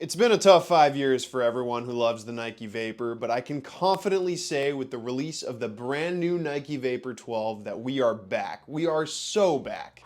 It's been a tough 5 years for everyone who loves the Nike Vapor, but I can confidently say with the release of the brand new Nike Vapor 12 that we are back. We are so back.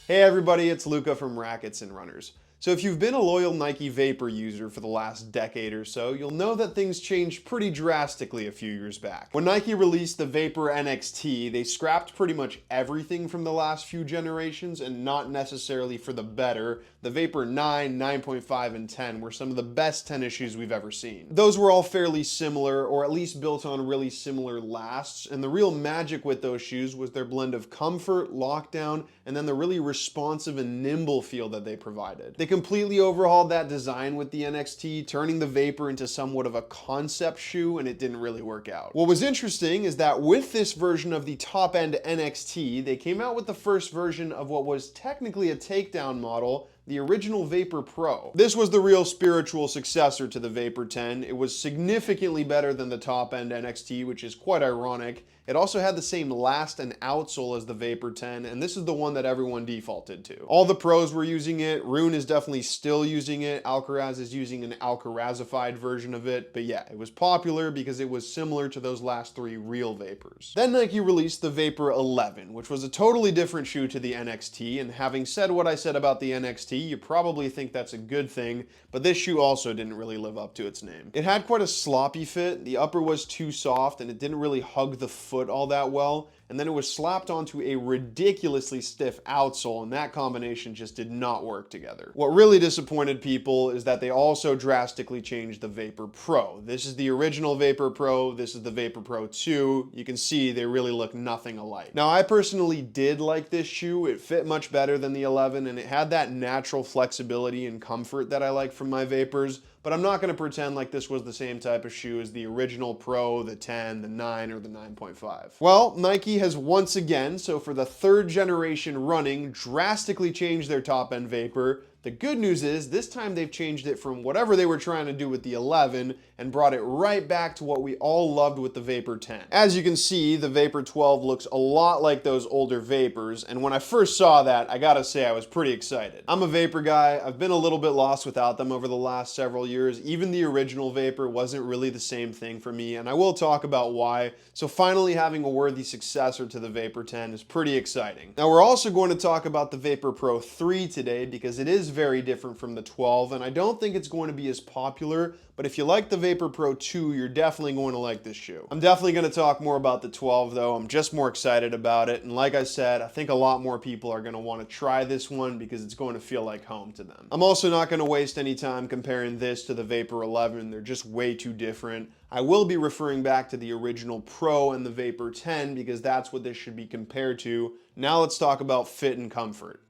Hey everybody, it's Luca from Rackets and Runners. So if you've been a loyal Nike Vapor user for the last decade or so, you'll know that things changed pretty drastically a few years back. When Nike released the Vapor NXT, they scrapped pretty much everything from the last few generations, and not necessarily for the better. The Vapor 9, 9.5, and 10 were some of the best tennis shoes we've ever seen. Those were all fairly similar, or at least built on really similar lasts, and the real magic with those shoes was their blend of comfort, lockdown, and then the really responsive and nimble feel that they provided. They completely overhauled that design with the NXT, turning the Vapor into somewhat of a concept shoe, and it didn't really work out. What was interesting is that with this version of the top-end NXT, they came out with the first version of what was technically a takedown model, the original Vapor Pro. This was the real spiritual successor to the Vapor 10. It was significantly better than the top-end NXT, which is quite ironic. It also had the same last and outsole as the Vapor 10, and this is the one that everyone defaulted to. All the pros were using it. Rune is definitely still using it. Alcaraz is using an Alcarazified version of it, but yeah, it was popular because it was similar to those last three real Vapors. Then Nike released the Vapor 11, which was a totally different shoe to the NXT, and having said what I said about the NXT, you probably think that's a good thing, but this shoe also didn't really live up to its name. It had quite a sloppy fit. The upper was too soft, and it didn't really hug the foot all that well, and then it was slapped onto a ridiculously stiff outsole, and that combination just did not work together. What really disappointed people is that they also drastically changed the Vapor Pro. This is the original Vapor Pro, this is the Vapor Pro 2. You can see they really look nothing alike. Now, I personally did like this shoe. It fit much better than the 11, and it had that natural flexibility and comfort that I like from my Vapors, but I'm not going to pretend like this was the same type of shoe as the original Pro, the 10, the 9, or the 9.5. Well, Nike has once again, so for the third generation running, drastically changed their top-end Vapor. The good news is, this time they've changed it from whatever they were trying to do with the 11 and brought it right back to what we all loved with the Vapor 10. As you can see, the Vapor 12 looks a lot like those older Vapors, and when I first saw that, I gotta say I was pretty excited. I'm a Vapor guy. I've been a little bit lost without them over the last several years. Even the original Vapor wasn't really the same thing for me, and I will talk about why. So finally having a worthy successor to the Vapor 10 is pretty exciting. Now, we're also going to talk about the Vapor Pro 3 today because it is very different from the 12, and I don't think it's going to be as popular, but if you like the Vapor Pro 2, you're definitely going to like this shoe. I'm definitely going to talk more about the 12 though. I'm just more excited about it, and like I said, I think a lot more people are going to want to try this one because it's going to feel like home to them. I'm also not going to waste any time comparing this to the Vapor 11. They're just way too different. I will be referring back to the original Pro and the Vapor 10 because that's what this should be compared to. Now let's talk about fit and comfort.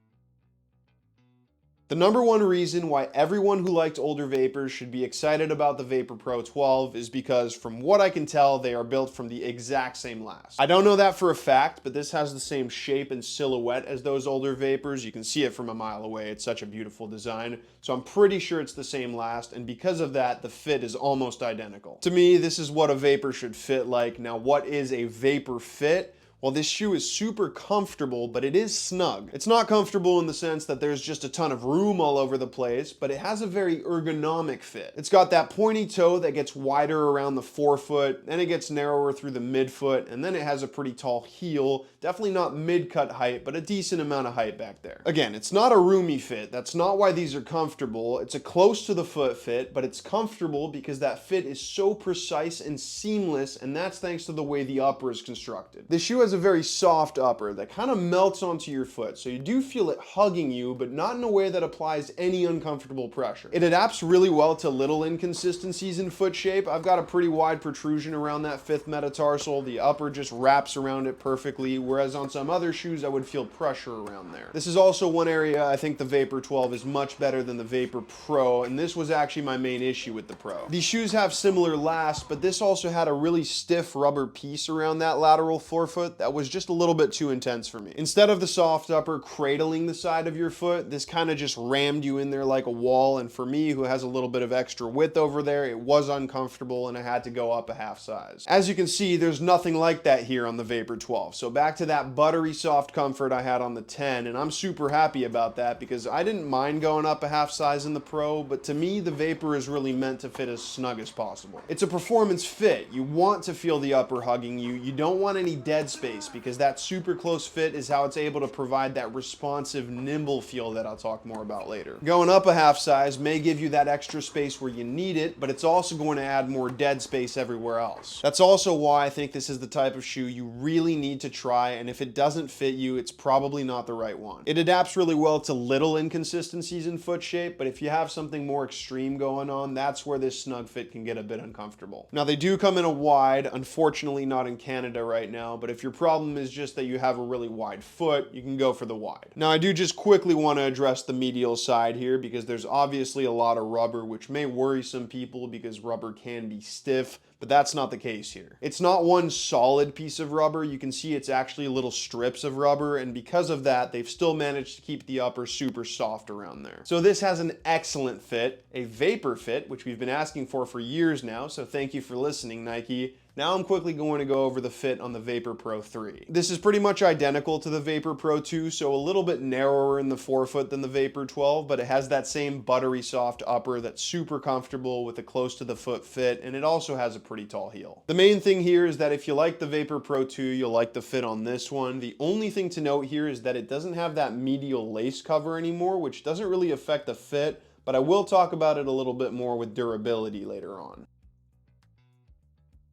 The number one reason why everyone who liked older Vapors should be excited about the Vapor Pro 12 is because, from what I can tell, they are built from the exact same last. I don't know that for a fact, but this has the same shape and silhouette as those older Vapors. You can see it from a mile away. It's such a beautiful design. So I'm pretty sure it's the same last, and because of that, the fit is almost identical. To me, this is what a Vapor should fit like. Now, what is a Vapor fit? Well, this shoe is super comfortable, but it is snug. It's not comfortable in the sense that there's just a ton of room all over the place, but it has a very ergonomic fit. It's got that pointy toe that gets wider around the forefoot, then it gets narrower through the midfoot, and then it has a pretty tall heel. Definitely not mid-cut height, but a decent amount of height back there. Again, it's not a roomy fit. That's not why these are comfortable. It's a close to the foot fit, but it's comfortable because that fit is so precise and seamless, and that's thanks to the way the upper is constructed. The shoe has a very soft upper that kind of melts onto your foot, so you do feel it hugging you, but not in a way that applies any uncomfortable pressure. It adapts really well to little inconsistencies in foot shape. I've got a pretty wide protrusion around that fifth metatarsal. The upper just wraps around it perfectly, whereas on some other shoes I would feel pressure around there. This is also one area I think the Vapor 12 is much better than the Vapor Pro, and this was actually my main issue with the Pro. These shoes have similar lasts, but this also had a really stiff rubber piece around that lateral forefoot that was just a little bit too intense for me. Instead of the soft upper cradling the side of your foot, this kind of just rammed you in there like a wall, and for me, who has a little bit of extra width over there, it was uncomfortable and I had to go up a half size. As you can see, there's nothing like that here on the Vapor 12. So back to that buttery soft comfort I had on the 10, and I'm super happy about that because I didn't mind going up a half size in the Pro, but to me, the Vapor is really meant to fit as snug as possible. It's a performance fit. You want to feel the upper hugging you. You don't want any dead space because that super close fit is how it's able to provide that responsive, nimble feel that I'll talk more about later. Going up a half size may give you that extra space where you need it, but it's also going to add more dead space everywhere else. That's also why I think this is the type of shoe you really need to try, and if it doesn't fit you, it's probably not the right one. It adapts really well to little inconsistencies in foot shape, but if you have something more extreme going on, that's where this snug fit can get a bit uncomfortable. Now, they do come in a wide, unfortunately not in Canada right now, but if your problem is just that you have a really wide foot, you can go for the wide. Now, I do just quickly want to address the medial side here because there's obviously a lot of rubber, which may worry some people because rubber can be stiff, but that's not the case here. It's not one solid piece of rubber. You can see it's actually little strips of rubber, and because of that, they've still managed to keep the upper super soft around there. So this has an excellent fit, a Vapor fit, which we've been asking for years now, so thank you for listening, Nike. Now I'm quickly going to go over the fit on the Vapor Pro 3. This is pretty much identical to the Vapor Pro 2, so a little bit narrower in the forefoot than the Vapor 12, but it has that same buttery soft upper that's super comfortable with a close to the foot fit, and it also has a pretty tall heel. The main thing here is that if you like the Vapor Pro 2, you'll like the fit on this one. The only thing to note here is that it doesn't have that medial lace cover anymore, which doesn't really affect the fit, but I will talk about it a little bit more with durability later on.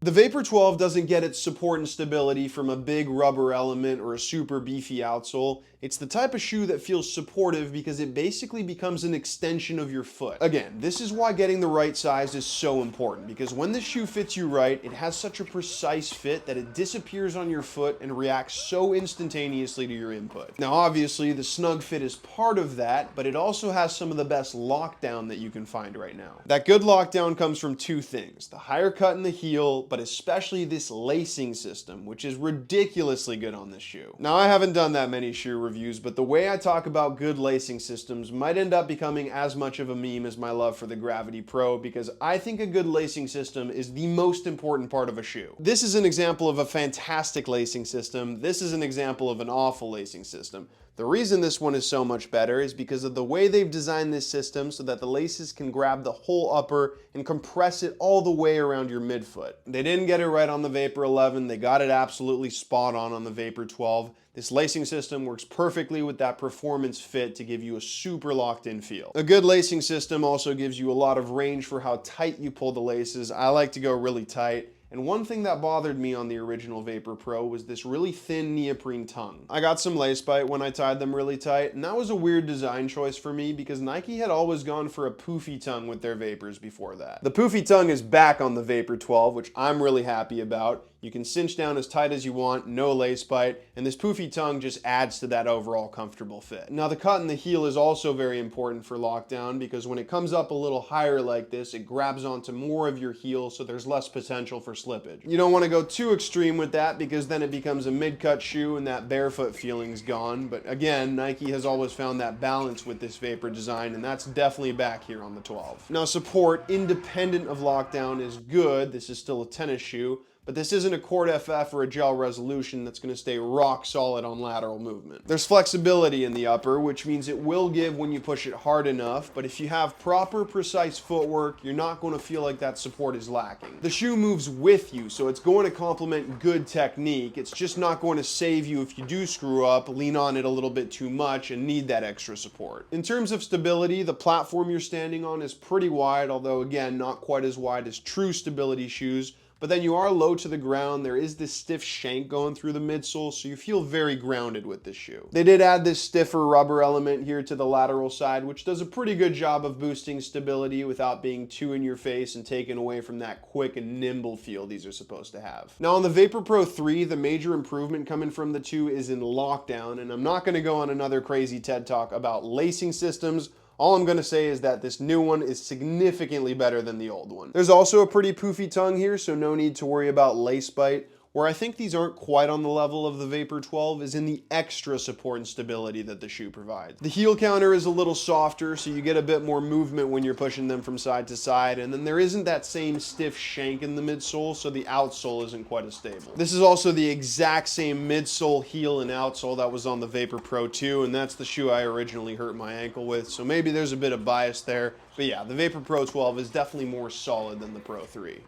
The Vapor 12 doesn't get its support and stability from a big rubber element or a super beefy outsole. It's the type of shoe that feels supportive because it basically becomes an extension of your foot. Again, this is why getting the right size is so important, because when this shoe fits you right, it has such a precise fit that it disappears on your foot and reacts so instantaneously to your input. Now, obviously, the snug fit is part of that, but it also has some of the best lockdown that you can find right now. That good lockdown comes from two things: the higher cut in the heel, but especially this lacing system, which is ridiculously good on this shoe. Now, I haven't done that many shoe reviews, but the way I talk about good lacing systems might end up becoming as much of a meme as my love for the Gravity Pro, because I think a good lacing system is the most important part of a shoe. This is an example of a fantastic lacing system. This is an example of an awful lacing system. The reason this one is so much better is because of the way they've designed this system so that the laces can grab the whole upper and compress it all the way around your midfoot. They didn't get it right on the Vapor 11, they got it absolutely spot on the Vapor 12. This lacing system works perfectly with that performance fit to give you a super locked in feel. A good lacing system also gives you a lot of range for how tight you pull the laces. I like to go really tight. And one thing that bothered me on the original Vapor Pro was this really thin neoprene tongue. I got some lace bite when I tied them really tight, and that was a weird design choice for me because Nike had always gone for a poofy tongue with their Vapors before that. The poofy tongue is back on the Vapor 12, which I'm really happy about. You can cinch down as tight as you want, no lace bite, and this poofy tongue just adds to that overall comfortable fit. Now, the cut in the heel is also very important for lockdown because when it comes up a little higher like this, it grabs onto more of your heel, so there's less potential for slippage. You don't want to go too extreme with that because then it becomes a mid-cut shoe and that barefoot feeling's gone. But again, Nike has always found that balance with this Vapor design, and that's definitely back here on the 12. Now, support independent of lockdown is good. This is still a tennis shoe, but this isn't a Cord FF or a gel resolution that's going to stay rock solid on lateral movement. There's flexibility in the upper, which means it will give when you push it hard enough, but if you have proper, precise footwork, you're not going to feel like that support is lacking. The shoe moves with you, so it's going to complement good technique. It's just not going to save you if you do screw up, lean on it a little bit too much, and need that extra support. In terms of stability, the platform you're standing on is pretty wide, although again, not quite as wide as true stability shoes. But then you are low to the ground. There is this stiff shank going through the midsole, so you feel very grounded with this shoe. They did add this stiffer rubber element here to the lateral side, which does a pretty good job of boosting stability without being too in your face and taken away from that quick and nimble feel these are supposed to have. Now on the Vapor Pro 3, the major improvement coming from the two is in lockdown, and I'm not going to go on another crazy TED Talk about lacing systems. All I'm going to say is that this new one is significantly better than the old one. There's also a pretty poofy tongue here, so no need to worry about lace bite. Where I think these aren't quite on the level of the Vapor 12 is in the extra support and stability that the shoe provides. The heel counter is a little softer, so you get a bit more movement when you're pushing them from side to side, and then there isn't that same stiff shank in the midsole, so the outsole isn't quite as stable. This is also the exact same midsole, heel, and outsole that was on the Vapor Pro 2, and that's the shoe I originally hurt my ankle with, so maybe there's a bit of bias there, but yeah, the Vapor Pro 12 is definitely more solid than the Pro 3.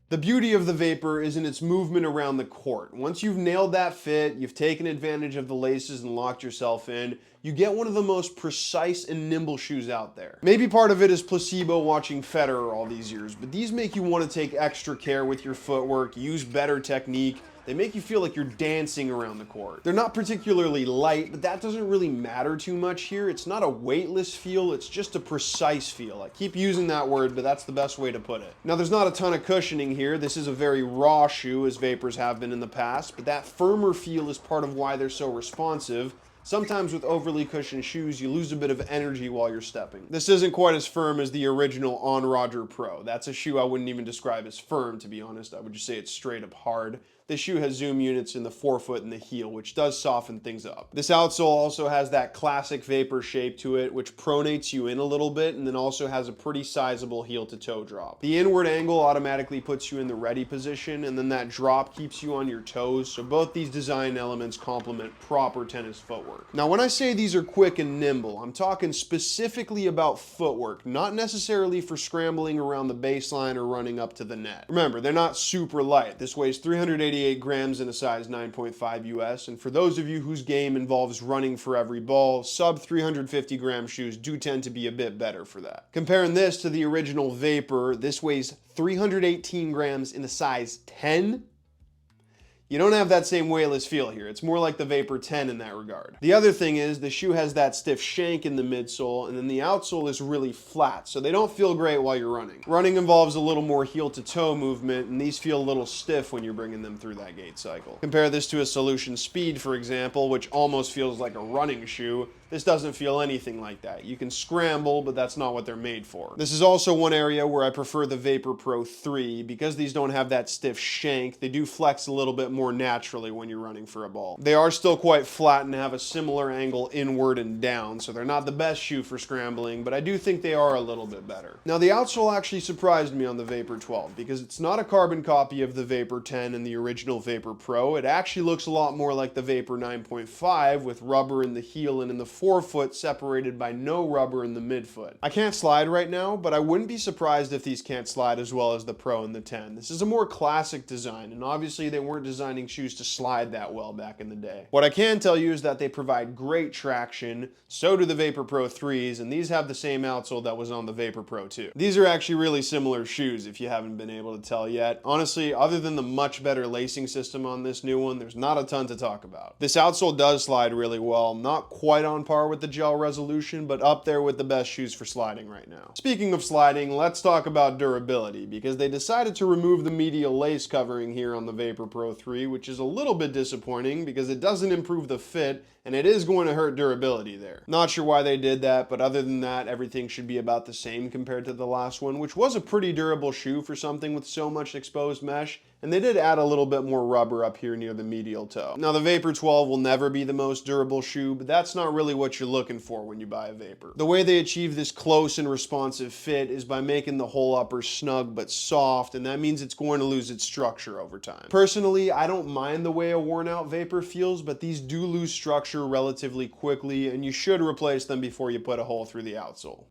The beauty of the Vapor is in its movement around the court. Once you've nailed that fit, you've taken advantage of the laces and locked yourself in, you get one of the most precise and nimble shoes out there. Maybe part of it is placebo watching Federer all these years, but these make you want to take extra care with your footwork, use better technique. They make you feel like you're dancing around the court. They're not particularly light, but that doesn't really matter too much here. It's not a weightless feel, it's just a precise feel. I keep using that word, but that's the best way to put it. Now, there's not a ton of cushioning here. This is a very raw shoe, as Vapors have been in the past, but that firmer feel is part of why they're so responsive. Sometimes with overly cushioned shoes, you lose a bit of energy while you're stepping. This isn't quite as firm as the original On Roger Pro. That's a shoe I wouldn't even describe as firm, to be honest. I would just say it's straight up hard. This shoe has zoom units in the forefoot and the heel, which does soften things up. This outsole also has that classic Vapor shape to it, which pronates you in a little bit, and then also has a pretty sizable heel to toe drop. The inward angle automatically puts you in the ready position, and then that drop keeps you on your toes, so both these design elements complement proper tennis footwork. Now, when I say these are quick and nimble, I'm talking specifically about footwork, not necessarily for scrambling around the baseline or running up to the net. Remember, they're not super light. This weighs 388 grams in a size 9.5 US, and for those of you whose game involves running for every ball, sub 350 gram shoes do tend to be a bit better for that. Comparing this to the original Vapor, this weighs 318 grams in a size 10. You don't have that same weightless feel here. It's more like the Vapor 10 in that regard. The other thing is the shoe has that stiff shank in the midsole, and then the outsole is really flat, so they don't feel great while you're running. Running involves a little more heel to toe movement, and these feel a little stiff when you're bringing them through that gait cycle. Compare this to a Solution Speed, for example, which almost feels like a running shoe. This doesn't feel anything like that. You can scramble, but that's not what they're made for. This is also one area where I prefer the Vapor Pro 3. Because these don't have that stiff shank, they do flex a little bit more naturally when you're running for a ball. They are still quite flat and have a similar angle inward and down, so they're not the best shoe for scrambling, but I do think they are a little bit better. Now, the outsole actually surprised me on the Vapor 12 because it's not a carbon copy of the Vapor 10 and the original Vapor Pro. It actually looks a lot more like the Vapor 9.5 with rubber in the heel and in the forefoot separated by no rubber in the midfoot. I can't slide right now, but I wouldn't be surprised if these can't slide as well as the Pro and the 10. This is a more classic design, and obviously they weren't designing shoes to slide that well back in the day. What I can tell you is that they provide great traction, so do the Vapor Pro 3s, and these have the same outsole that was on the Vapor Pro 2. These are actually really similar shoes if you haven't been able to tell yet. Honestly, other than the much better lacing system on this new one, there's not a ton to talk about. This outsole does slide really well, not quite on par with the gel resolution, but up there with the best shoes for sliding right now. Speaking of sliding, let's talk about durability, because they decided to remove the medial lace covering here on the Vapor Pro 3, which is a little bit disappointing because it doesn't improve the fit and it is going to hurt durability there. Not sure why they did that, but other than that, everything should be about the same compared to the last one, which was a pretty durable shoe for something with so much exposed mesh, and they did add a little bit more rubber up here near the medial toe. Now, the Vapor 12 will never be the most durable shoe, but that's not really what you're looking for when you buy a Vapor. The way they achieve this close and responsive fit is by making the whole upper snug but soft, and that means it's going to lose its structure over time. Personally, I don't mind the way a worn out Vapor feels, but these do lose structure relatively quickly, and you should replace them before you put a hole through the outsole.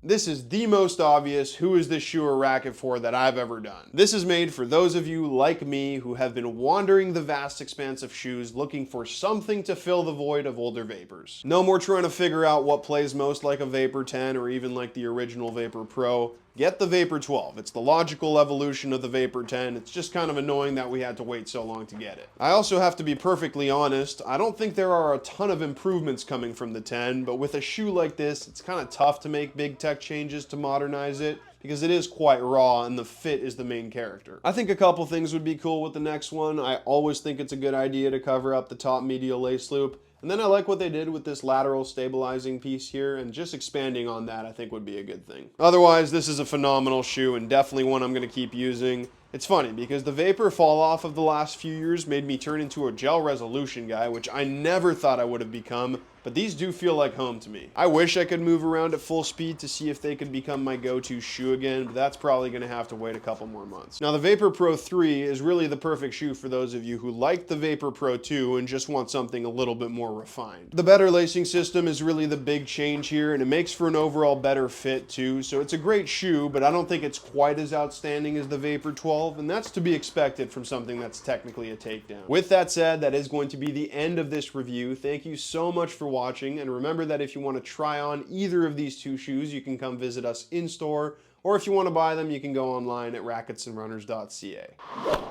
This is the most obvious who is this shoe or racket for that I've ever done. This is made for those of you like me who have been wandering the vast expanse of shoes looking for something to fill the void of older Vapors. No more trying to figure out what plays most like a Vapor 10 or even like the original Vapor Pro. Get the Vapor 12. It's the logical evolution of the Vapor 10. It's just kind of annoying that we had to wait so long to get it. I also have to be perfectly honest, I don't think there are a ton of improvements coming from the 10, but with a shoe like this, it's kind of tough to make big tech changes to modernize it, because it is quite raw and the fit is the main character. I think a couple things would be cool with the next one. I always think it's a good idea to cover up the top medial lace loop. And then I like what they did with this lateral stabilizing piece here, and just expanding on that I think would be a good thing. Otherwise, this is a phenomenal shoe and definitely one I'm going to keep using. It's funny because the vapor fall off of the last few years made me turn into a gel resolution guy, which I never thought I would have become, but these do feel like home to me. I wish I could move around at full speed to see if they could become my go-to shoe again, but that's probably going to have to wait a couple more months. Now the Vapor Pro 3 is really the perfect shoe for those of you who like the Vapor Pro 2 and just want something a little bit more refined. The better lacing system is really the big change here, and it makes for an overall better fit too, so it's a great shoe, but I don't think it's quite as outstanding as the Vapor 12, and that's to be expected from something that's technically a takedown. With that said, that is going to be the end of this review. Thank you so much for watching, and remember that if you want to try on either of these two shoes, you can come visit us in store, or if you want to buy them, you can go online at racketsandrunners.ca.